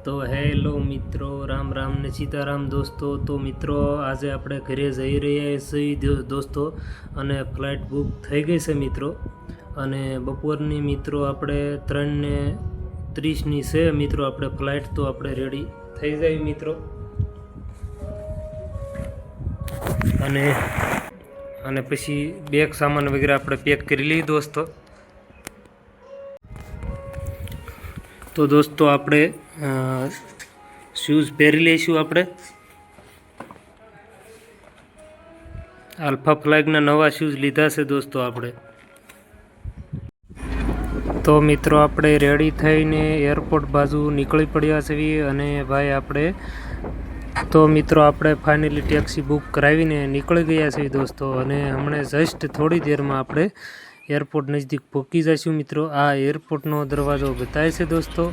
તો હેલો મિત્રો, રામ રામ ને સીતારામ દોસ્તો. તો મિત્રો આજે આપણે ઘરે જઈ રહ્યા છીએ દોસ્તો, અને ફ્લાઇટ બુક થઈ ગઈ છે મિત્રો. અને બપોરની મિત્રો આપણે 3:30ની છે મિત્રો આપણે ફ્લાઇટ. તો આપણે રેડી થઈ જાય મિત્રો. અને પછી બેગ સામાન વગેરે આપણે પેક કરી લઈએ દોસ્તો. તો દોસ્તો આપણે શૂઝ પહેરી લઈશું. આપણે આલ્ફા ફ્લાઇગના નવા શૂઝ લીધા છે દોસ્તો આપણે. તો મિત્રો આપણે રેડી થઈને એરપોર્ટ બાજુ નીકળી પડ્યા છીએ. અને ભાઈ આપણે ફાઇનલી ટેક્સી બુક કરાવીને નીકળી ગયા છીએ દોસ્તો. અને હમણાં જસ્ટ થોડી દેરમાં આપણે એરપોર્ટ નજીક પહોંચી જઈશું મિત્રો. આ એરપોર્ટનો દરવાજો બતાવે છે દોસ્તો.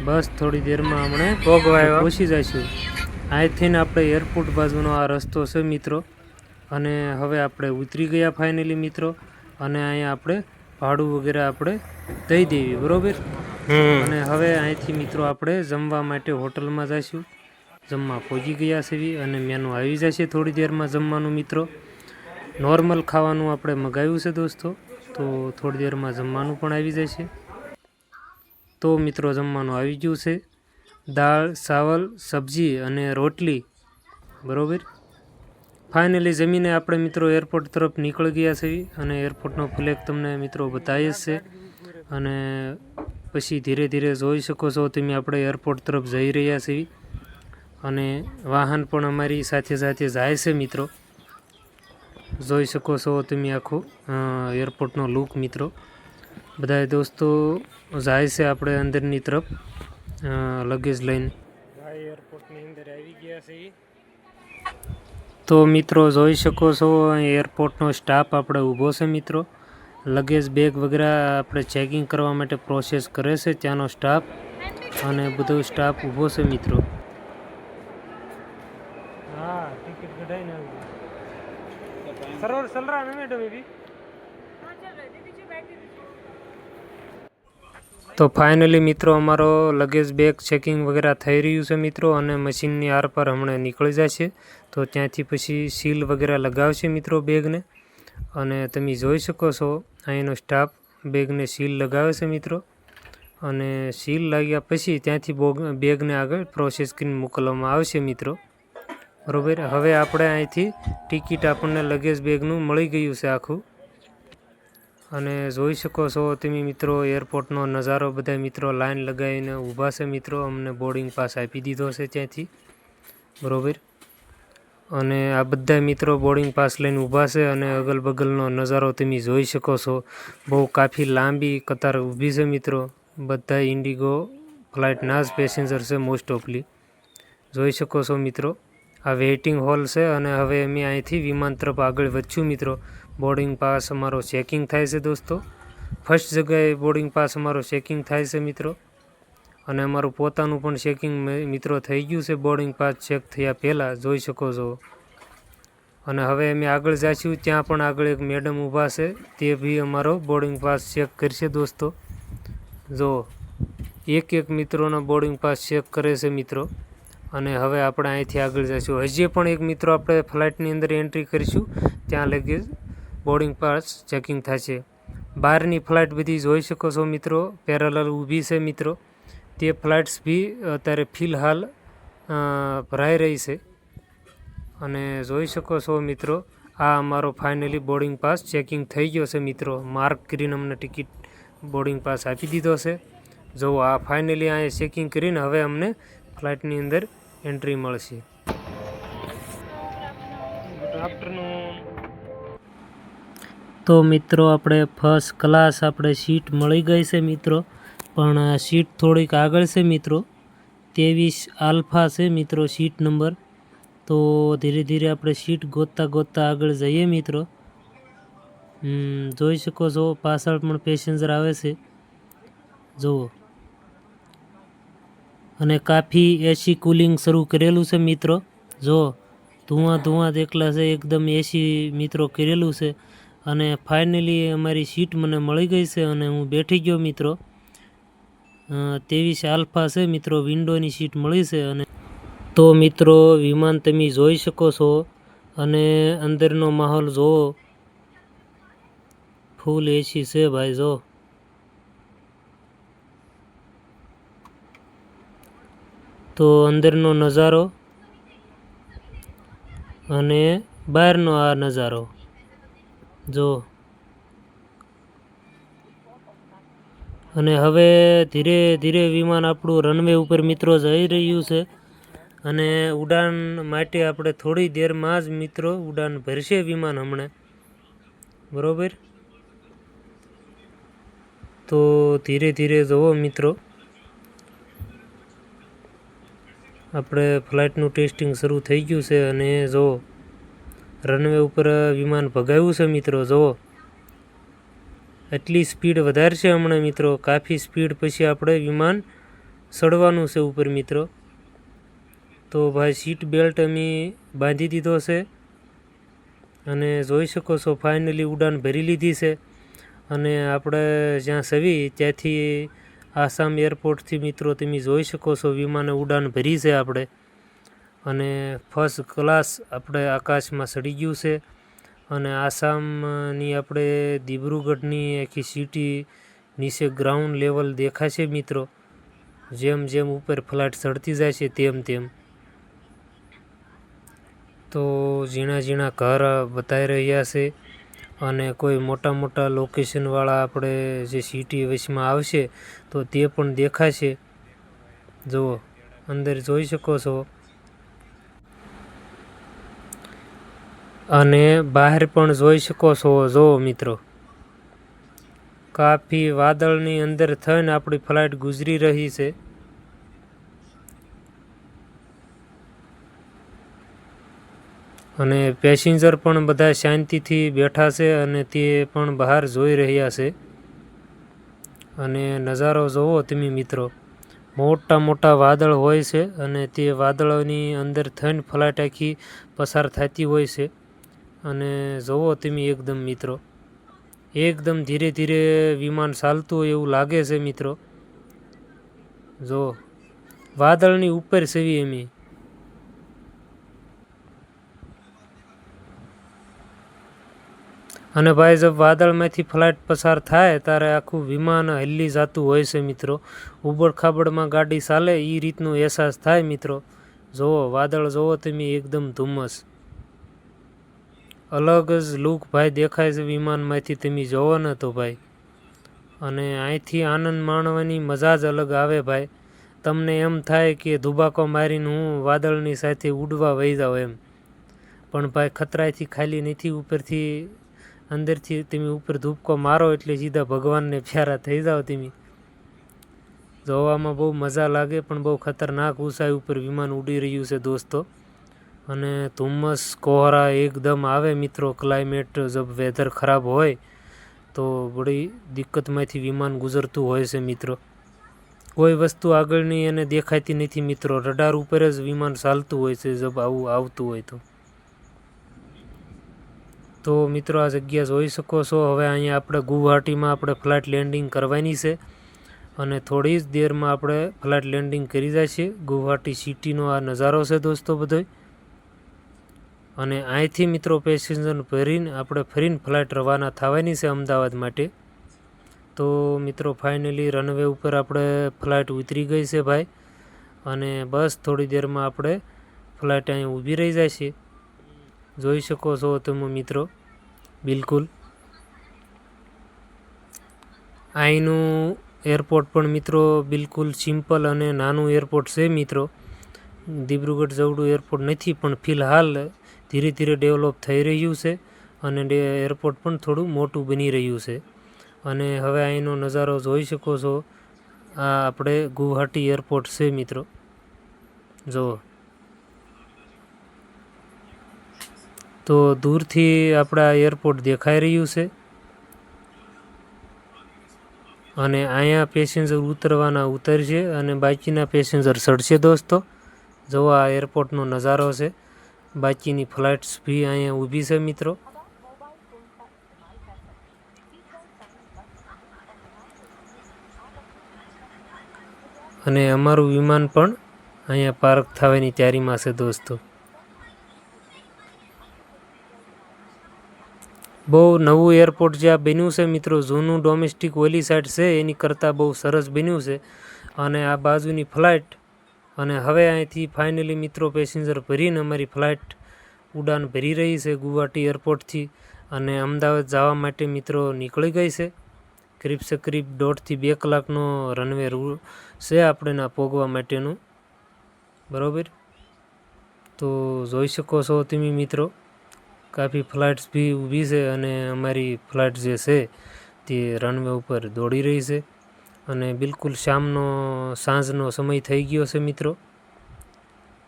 બસ થોડી દેરમાં હમણે પહોંચી જઈશું. અહીંથી આપણે એરપોર્ટ બાજુનો આ રસ્તો છે મિત્રો. અને હવે આપણે ઉતરી ગયા ફાઇનલી મિત્રો. અને અહીંયા આપણે ભાડું વગેરે આપણે દઈ દેવી, બરોબર. અને હવે અહીંથી મિત્રો આપણે જમવા માટે હોટલમાં જઈશું. જમવા પહોંચી ગયા છીએ અને મેનુ આવી જશે થોડી દેરમાં જમવાનું મિત્રો. નોર્મલ ખાવાનું આપણે મગાવ્યું છે દોસ્તો. તો થોડી દેરમાં જમવાનું પણ આવી જશે. તો મિત્રો જમવાનું આવી ગયું છે. દાળ, ચાવલ, સબ્જી અને રોટલી, બરોબર. ફાઇનલી જમીને આપણે મિત્રો એરપોર્ટ તરફ નીકળી ગયા છીએ. અને એરપોર્ટનો ફ્લેગ તમને મિત્રો બતાવી જ છે. અને પછી ધીરે ધીરે જોઈ શકો છો તમે આપણે એરપોર્ટ તરફ જઈ રહ્યા છીએ. અને વાહન પણ અમારી સાથે સાથે જાય છે મિત્રો. જોઈ શકો છો તમે આખું એરપોર્ટનો લુક મિત્રો. બધા દોસ્તો જાય છે આપણે અંદરની તરફ લગેજ લઈને. ભાઈ એરપોર્ટની અંદર આવી ગયા છે. તો મિત્રો જોઈ શકો છો એરપોર્ટનો સ્ટાફ આપણે ઊભો છે મિત્રો. લગેજ બેગ વગેરે આપણે ચેકિંગ કરવા માટે પ્રોસેસ કરે છે ત્યાંનો સ્ટાફ. અને બધો સ્ટાફ ઊભો છે મિત્રો. હા, ટિકિટ કઢાઈને આવી. સરોવર ચલ રહા है मैडम अभी. તો ફાઇનલી મિત્રો અમારો લગેજ બેગ ચેકિંગ વગેરે થઈ રહ્યું છે મિત્રો. અને મશીનની આરપાર હમણાં નીકળી જશે. તો ત્યાંથી પછી સીલ વગેરે લગાવશે મિત્રો બેગને. અને તમે જોઈ શકો છો અહીંનો સ્ટાફ બેગને સીલ લગાવે છે મિત્રો. અને સીલ લાગ્યા પછી ત્યાંથી બેગને આગળ પ્રોસેસ કરીને મોકલવામાં આવશે મિત્રો, બરોબર. હવે આપણે અહીંથી ટિકિટ આપણને લગેજ બેગનું મળી ગયું છે આખું. અને જોઈ શકો છો તમે મિત્રો એરપોર્ટનો નજારો. બધા મિત્રો લાઈન લગાવીને ઊભા છે મિત્રો. અમને બોર્ડિંગ પાસ આપી દીધો છે ત્યાંથી, બરોબર. અને આ બધા મિત્રો બોર્ડિંગ પાસ લઈને ઊભા છે. અને અગલ બગલનો નજારો તમે જોઈ શકો છો. બહુ કાફી લાંબી કતાર ઊભી છે મિત્રો. બધા ઇન્ડિગો ફ્લાઇટના જ પેસેન્જર છે મોસ્ટ ઓફલી. જોઈ શકો છો મિત્રો આ વેઇટિંગ હોલ છે. અને હવે અમે અહીંથી વિમાન તરફ આગળ વધશું મિત્રો. બોર્ડિંગ પાસ અમારો ચેકિંગ થાય છે દોસ્તો. ફર્સ્ટ જગ્યાએ બોર્ડિંગ પાસ અમારો ચેકિંગ થાય છે મિત્રો. અને અમારું પોતાનું પણ ચેકિંગ મિત્રો થઈ ગયું છે બોર્ડિંગ પાસ ચેક થયા પહેલાં, જોઈ શકો છો. અને હવે અમે આગળ જઈશું. ત્યાં પણ આગળ એક મેડમ ઊભા છે. તે બી અમારો બોર્ડિંગ પાસ ચેક કરશે દોસ્તો. જો એક મિત્રોનો બોર્ડિંગ પાસ ચેક કરે છે મિત્રો. અને હવે આપણે અહીંથી આગળ જઈશું. હજી પણ એક મિત્રો આપણે ફ્લાઇટની અંદર એન્ટ્રી કરીશું. ત્યાં લગી બોર્ડિંગ પાસ ચેકિંગ થશે. બહારની ફ્લાઇટ બધી જોઈ શકો છો મિત્રો પેરેલલ ઊભી છે મિત્રો. તે ફ્લાઇટ્સ બી અત્યારે ફિલહાલ ભરાઈ રહી છે. અને જોઈ શકો છો મિત્રો આ અમારો ફાઇનલી બોર્ડિંગ પાસ ચેકિંગ થઈ ગયો છે મિત્રો. માર્ક કરીને અમને ટિકિટ બોર્ડિંગ પાસ આપી દીધો છે. જો આ ફાઇનલી અહીંયા ચેકિંગ કરીને હવે અમને ફ્લાઇટની અંદર એન્ટ્રી મળશે. Good afternoon. તો મિત્રો આપણે ફર્સ્ટ ક્લાસ આપણે સીટ મળી ગઈ છે મિત્રો. પણ સીટ થોડીક આગળ છે મિત્રો. 23 આલ્ફા છે મિત્રો સીટ નંબર. તો ધીરે ધીરે આપણે સીટ ગોતતા આગળ જઈએ મિત્રો. જોઈ શકો છો પાછળ પણ પેસેન્જર આવે છે, જુઓ. અને કાફી એસી કુલિંગ શરૂ કરેલું છે મિત્રો. જો ધુઆં દેખલા છે, એકદમ એસી મિત્રો કરેલું છે. અને ફાઇનલી અમારી સીટ મને મળી ગઈ છે અને હું બેઠી ગયો મિત્રો. 23 આલ્ફા છે મિત્રો. વિન્ડોની સીટ મળી છે. અને તો મિત્રો વિમાન તમે જોઈ શકો છો અને અંદરનો માહોલ જોવો, ફૂલ એસી છે ભાઈ. જો તો અંદરનો નજારો અને બહારનો આ નજારો જો. અને હવે ધીરે ધીરે વિમાન આપણું રનવે ઉપર મિત્રો જઈ રહ્યું છે. અને ઉડાન માટે આપણે થોડી દેરમાં જ મિત્રો ઉડાન ભરશે વિમાન હમણાં, બરોબર. તો ધીરે ધીરે જુઓ મિત્રો, આપણે ફ્લાઇટનું ટેસ્ટિંગ શરૂ થઈ ગયું છે. અને જુઓ રનવે ઉપર વિમાન ભગાવ્યું છે મિત્રો. જુઓ એટલી સ્પીડ વધારશે હમણાં મિત્રો. કાફી સ્પીડ પછી આપણે વિમાન ચડવાનું છે ઉપર મિત્રો. તો ભાઈ સીટ બેલ્ટ અમે બાંધી દીધો છે અને જોઈ શકો છો ફાઇનલી ઉડાન ભરી લીધી છે. અને આપણે જ્યાં સવી ત્યાંથી આસામ એરપોર્ટથી મિત્રો તમે જોઈ શકો છો વિમાને ઉડાન ભરી છે આપણે. અને ફર્સ્ટ ક્લાસ આપણે આકાશમાં ચડી ગયું છે. અને આસામની આપણે દિબ્રુગઢની આખી સિટી નીચે ગ્રાઉન્ડ લેવલ દેખાશે મિત્રો. જેમ જેમ ઉપર ફ્લાઇટ ચડતી જાય છે તેમ તેમ. તો ઝીણા ઝીણા ઘર બતાવી રહ્યા છે. અને કોઈ મોટા મોટા લોકેશનવાળા આપણે જે સિટી વચમાં આવશે તો તે પણ દેખાશે. જુઓ અંદર જોઈ શકો છો. અને બહાર પણ જોઈ શકો છો. જુઓ મિત્રો કાફી વાદળની અંદર થઈને આપણી ફ્લાઇટ ગુજરી રહી છે. અને પેસેન્જર પણ બધા શાંતિથી બેઠા છે અને તે પણ બહાર જોઈ રહ્યા છે. અને નજારો જોવો તમે મિત્રો, મોટા મોટા વાદળ હોય છે અને તે વાદળોની અંદર થઈને ફ્લાઇટ આખી પસાર થતી હોય છે. અને જોવો તમે એકદમ મિત્રો, એકદમ ધીરે ધીરે વિમાન ચાલતું હોય એવું લાગે છે મિત્રો. જો વાદળની ઉપર સેવી એમ. અને ભાઈ જબ વાદળમાંથી ફ્લાઇટ પસાર થાય ત્યારે આખું વિમાન હલી જતું હોય છે મિત્રો. ઉબડ-ખાબડમાં ગાડી ચાલે એ રીતનો અહેસાસ થાય મિત્રો. જુઓ વાદળ જુઓ તમે એકદમ ધુમ્મસ, અલગ જ લુક ભાઈ દેખાય છે વિમાનમાંથી તમે જોવો ને તો ભાઈ. અને અહીંથી આનંદ માણવાની મજા જ અલગ આવે ભાઈ. તમને એમ થાય કે ધુબાકો મારીને હું વાદળની સાથે ઉડવા વહી જાઉં એમ. પણ ભાઈ ખતરાથી ખાલી નથી. ઉપરથી અંદરથી તમે ઉપર ધૂપકો મારો એટલે સીધા ભગવાનને પ્યારા થઈ જાઓ તમે. જોવામાં બહુ મજા લાગે પણ બહુ ખતરનાક ઊંચાઈ ઉપર વિમાન ઉડી રહ્યું છે દોસ્તો. અને ધુમ્મસ કોહરા એકદમ આવે મિત્રો. ક્લાઇમેટ જબ વેધર ખરાબ હોય તો બડી દિક્કતમાંથી વિમાન ગુજરતું હોય છે મિત્રો. કોઈ વસ્તુ આગળની એને દેખાતી નથી મિત્રો. રડાર ઉપર જ વિમાન ચાલતું હોય છે જબ આવું આવતું હોય તો. તો મિત્રો આ જગ્યા જોઈ શકો છો. હવે અહીંયા આપણે ગુવાહાટીમાં આપણે ફ્લાઇટ લેન્ડિંગ કરવાની છે. અને થોડી જ દેરમાં આપણે ફ્લાઇટ લેન્ડિંગ કરી જાય છે. ગુવાહાટી સિટીનો આ નજારો છે દોસ્તો બધો. અને અહીંથી મિત્રો પેસેન્જર ભરીને આપણે ફરીને ફ્લાઇટ રવાના થવાની છે અમદાવાદ માટે. તો મિત્રો ફાઇનલી રનવે ઉપર આપણે ફ્લાઇટ ઉતરી ગઈ છે ભાઈ. અને બસ થોડી દેરમાં આપણે ફ્લાઇટ અહીં ઊભી રહી જાય છે. જોઈ શકો છો તમે મિત્રો. બિલકુલ અહીંનું એરપોર્ટ પણ મિત્રો બિલકુલ સિમ્પલ અને નાનું એરપોર્ટ છે મિત્રો. દિબ્રુગઢ જેવડું એરપોર્ટ નથી પણ ફિલહાલ ધીરે ધીરે ડેવલપ થઈ રહ્યું છે. અને એરપોર્ટ પણ થોડું મોટું બની રહ્યું છે. અને હવે અહીંનો નજારો જોઈ શકો છો. આ આપણે ગુવાહાટી એરપોર્ટ છે મિત્રો. જુઓ તો દૂરથી આપણા એરપોર્ટ દેખાઈ રહ્યું છે. અને અહીંયા પેસેન્જર ઉતરવાના ઉતરશે અને બાકીના પેસેન્જર ચડશે દોસ્તો. જુઓ આ એરપોર્ટનો નજારો છે. બાકીની ફ્લાઇટ્સ બી અહીંયા ઊભી છે મિત્રો. અને અમારું વિમાન પણ અહીંયા પાર્ક થવાની તૈયારીમાં છે દોસ્તો. બહુ નવું એરપોર્ટ જ્યાં બન્યું છે મિત્રો, જૂનું ડોમેસ્ટિક ઓલી સાઈડ છે એની કરતાં બહુ સરસ બન્યું છે. અને આ બાજુની ફ્લાઇટ, અને હવે અહીંથી ફાઇનલી મિત્રો પેસેન્જર ભરીને અમારી ફ્લાઇટ ઉડાન ભરી રહી છે ગુવાહાટી એરપોર્ટથી અને અમદાવાદ જવા માટે મિત્રો નીકળી ગઈ છે. કરીબ સે કરીબ 1.5 થી 2 કલાકનો રનવે છે આપણે પહોંચવા માટેનું, બરાબર. તો જોઈ શકો છો તમે મિત્રો, કાફી ફ્લાઇટ્સ બી ઊભી છે અને અમારી ફ્લાઇટ જે છે તે રનવે ઉપર દોડી રહી છે. અને બિલકુલ સાંજનો સમય થઈ ગયો છે મિત્રો.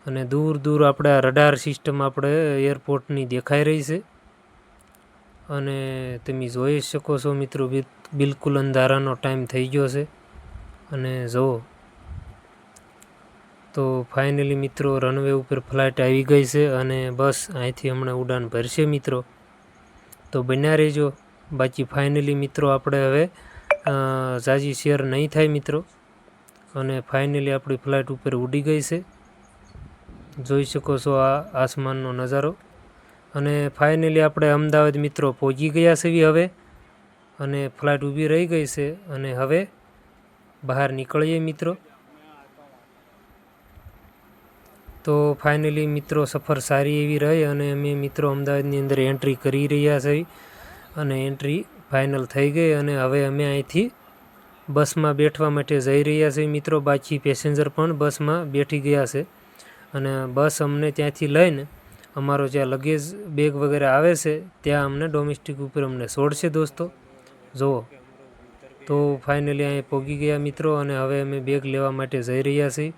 અને દૂર દૂર આપણે આ રડાર સિસ્ટમ આપણે એરપોર્ટની દેખાઈ રહી છે. અને તમે જોઈ શકો છો મિત્રો, બિલકુલ અંધારાનો ટાઈમ થઈ ગયો છે. અને જુઓ તો ફાઇનલી મિત્રો રનવે ઉપર ફ્લાઇટ આવી ગઈ છે અને બસ અહીંથી હમણાં ઉડાન ભરશે મિત્રો. તો બન્યા રહેજો. બાકી ફાઇનલી મિત્રો આપણે હવે ઝાઝી શેર નહીં થાય મિત્રો. અને ફાઇનલી આપણી ફ્લાઇટ ઉપર ઉડી ગઈ છે. જોઈ શકો છો આ આસમાનનો નજારો. અને ફાઇનલી આપણે અમદાવાદ મિત્રો પહોંચી ગયા છીએ હવે. અને ફ્લાઇટ ઊભી રહી ગઈ છે અને હવે બહાર નીકળીએ મિત્રો. તો ફાઇનલી મિત્રો સફર સારી એવી રહી અને અમે મિત્રો અમદાવાદની અંદર એન્ટ્રી કરી રહ્યા છીએ. અને એન્ટ્રી ફાઇનલ થઈ ગઈ અને હવે અમે અહીંથી બસમાં બેઠવા માટે જઈ રહ્યા છીએ મિત્રો. બાકી પેસેન્જર પણ બસમાં બેઠી ગયા છે. અને બસ અમને ત્યાંથી લઈને અમારો જ્યાં લગેજ બેગ વગેરે આવે છે ત્યાં અમને ડોમેસ્ટિક ઉપર અમને છોડશે દોસ્તો. જુઓ તો ફાઇનલી અહીં પહોંચી ગયા મિત્રો અને હવે અમે બેગ લેવા માટે જઈ રહ્યા છીએ.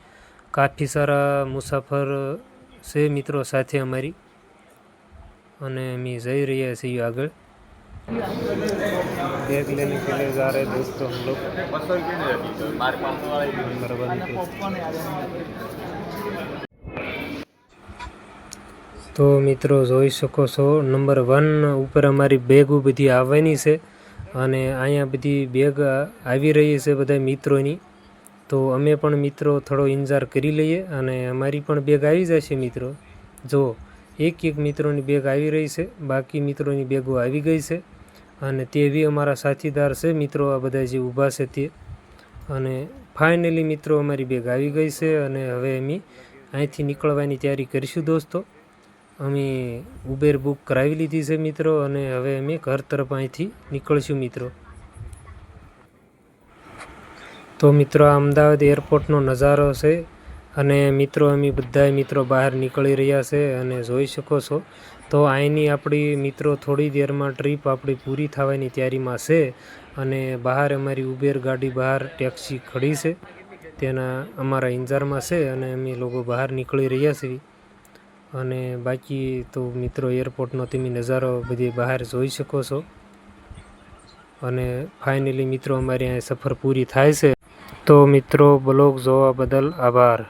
કાફી સારા મુસાફર છે મિત્રો સાથે અમારી, અને અમે જઈ રહ્યા છીએ આગળ. बैग लेने के लिए जा रहे दोस्तों हम लोग. नंबर 1 पे. તો મિત્રો જોઈ શકો છો નંબર 1 ઉપર અમારી બેગો બધી આવવાની છે. અને અહીંયા બધી બેગ આવી રહી છે બધા મિત્રોની. તો અમે પણ મિત્રો થોડો ઇંતજાર કરી લઈએ અને અમારી પણ બેગ આવી જશે મિત્રો. જો એક મિત્રોની બેગ આવી રહી છે, બાકી મિત્રોની બેગો આવી ગઈ છે. અને તે બી અમારા સાથીદાર છે મિત્રો, આ બધા જે ઊભા છે તે. અને ફાઇનલી મિત્રો અમારી બેગ આવી ગઈ છે અને હવે અમે અહીંથી નીકળવાની તૈયારી કરીશું દોસ્તો. અમે ઉબેર બુક કરાવી લીધી છે મિત્રો અને હવે અમે ઘર તરફ અહીંથી નીકળીશું મિત્રો. તો મિત્રો આ અમદાવાદ એરપોર્ટનો નજારો છે. અને મિત્રો અમે બધા મિત્રો બહાર નીકળી રહ્યા છે અને જોઈ શકો છો. તો અહીંની આપણી મિત્રો થોડી દેરમાં ટ્રીપ આપણી પૂરી થવાની તૈયારીમાં છે. અને બહાર અમારી ઉબેર ગાડી બહાર ટેક્સી ખડી છે, તેના અમારા ઇંતજારમાં છે અને અમે લોકો બહાર નીકળી રહ્યા છીએ. અને બાકી તો મિત્રો એરપોર્ટનો તમે નજારો બધી બહાર જોઈ શકો છો. અને ફાઇનલી મિત્રો અમારી અહીં સફર પૂરી થાય છે. તો મિત્રો બ્લોગ જોવા બદલ આભાર.